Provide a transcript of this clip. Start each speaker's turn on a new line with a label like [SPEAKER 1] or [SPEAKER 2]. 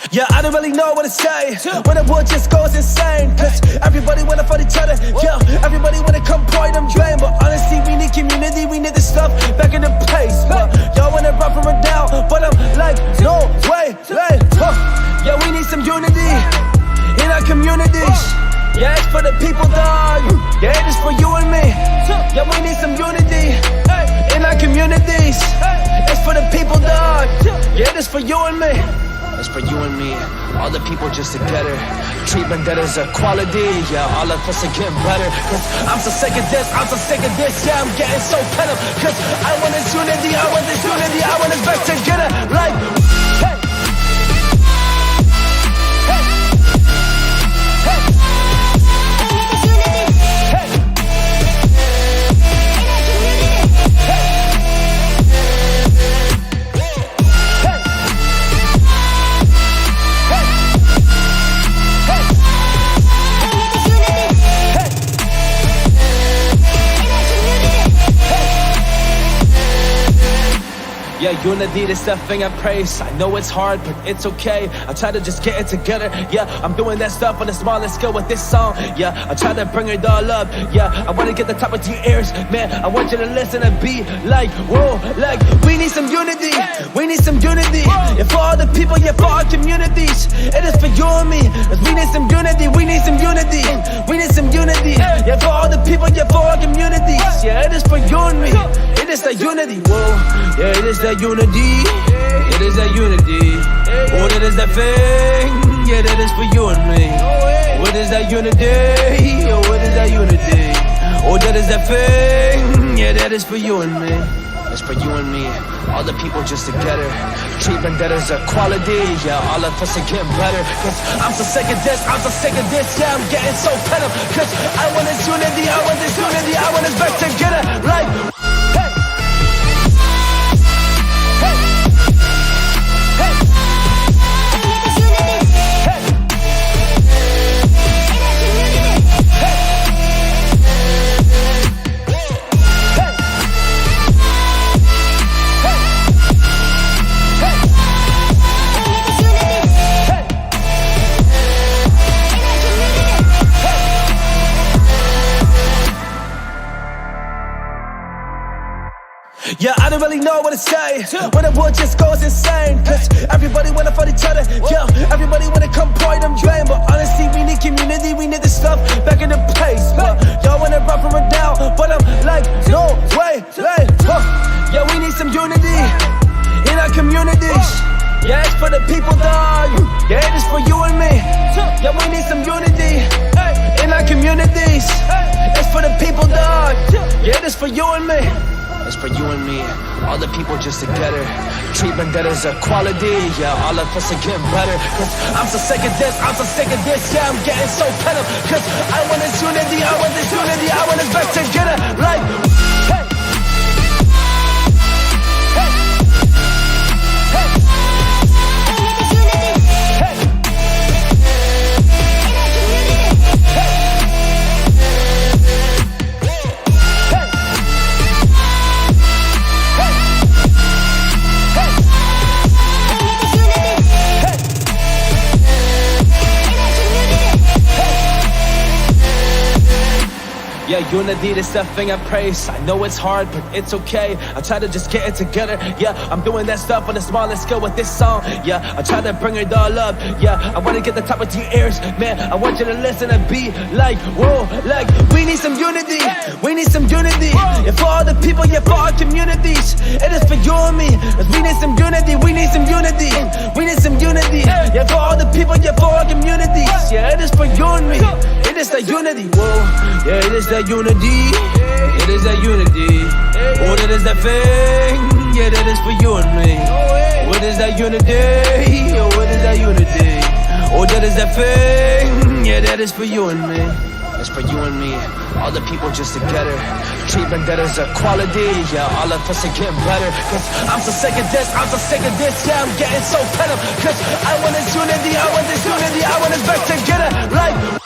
[SPEAKER 1] Yeah, I don't really know what to say when the world just goes insane. Cause everybody wanna fight each other. Yeah, everybody wanna come point and blame. But honestly, we need community, we need this stuff back in the place. Y'all wanna run from it down, but I'm like, no way, yeah, we need some unity in our communities. Yeah, it's for the people, dog. Yeah, it is for you and me. Yeah, we need some unity in our communities. It's for the people, dog. Yeah, it is for you and me. It's for you and me, all the people just together. Treatment that is equality, yeah, all of us are getting better. Cause I'm so sick of this, yeah, I'm getting so fed up. Cause I want this unity, I want this unity, I want us back together. Like, hey. Yeah, unity is the thing I praise. I know it's hard, but it's okay. I try to just get it together. Yeah, I'm doing that stuff on a smaller scale with this song. Yeah, I try to bring it all up. Yeah, I wanna get the top of your ears. Man, I want you to listen and be like, whoa, like, we need some unity. We need some unity. Yeah, for all the people, yeah, for our communities. It is for you and me. Cause we need some unity. We need some unity. We need some unity. Yeah, for all the people, yeah, for our communities. Yeah, it is for you and me. It is that unity. Whoa, yeah, it is that unity, it is that unity. Oh, that is that thing, yeah, that is for you and me. What is that unity? Oh, what is that unity? Oh, that is that thing, yeah, that is for you and me. It's for you and me, all the people just together. Treatment that is equality, yeah, all of us are getting better. Cause I'm so sick of this, yeah, I'm getting so fed up. Cause I want this unity, I want this unity, I want us back together. Like, yeah, I don't really know what to say when the world just goes insane. Cause everybody wanna fight each other. Yeah, everybody wanna come point and blame. But honestly, we need community, we need this stuff back in the place. Y'all wanna run from it down, but I'm like, no way, yeah, we need some unity in our communities. Yeah, it's for the people, dog. Yeah, it is for you and me. Yeah, we need some unity in our communities. It's for the people, dog. Yeah, it is for you and me. It's for you and me, all the people just together. Treatment that is equality, yeah, all of us are getting better. Cause I'm so sick of this, yeah, I'm getting so fed up. Cause I want this unity, I want this unity, I want us back together. Like, hey. Yeah, unity is the thing I praise. I know it's hard, but it's okay. I try to just get it together. Yeah, I'm doing that stuff on a smaller scale with this song. Yeah, I try to bring it all up. Yeah, I wanna get the top of your ears. Man, I want you to listen and be like, whoa, like, we need some unity. We need some unity. Yeah, for all the people, yeah, for our communities. It is for you and me. Cause we need some unity. We need some unity. We need some unity. Yeah, for all the people, yeah, for our communities. Yeah, it is for you and me. It is that unity. Whoa, yeah, it is that unity, it is that unity. Oh, that is that thing, yeah, that is for you and me. What is that unity? Oh, what is that unity? Oh, that is that thing, yeah, that is for you and me. It's for you and me, all the people just together. Treatment that is equality, yeah, all of us are getting better. Cause I'm so sick of this, yeah, I'm getting so fed up. Cause I want this unity, I want this unity, I want us back together. Like,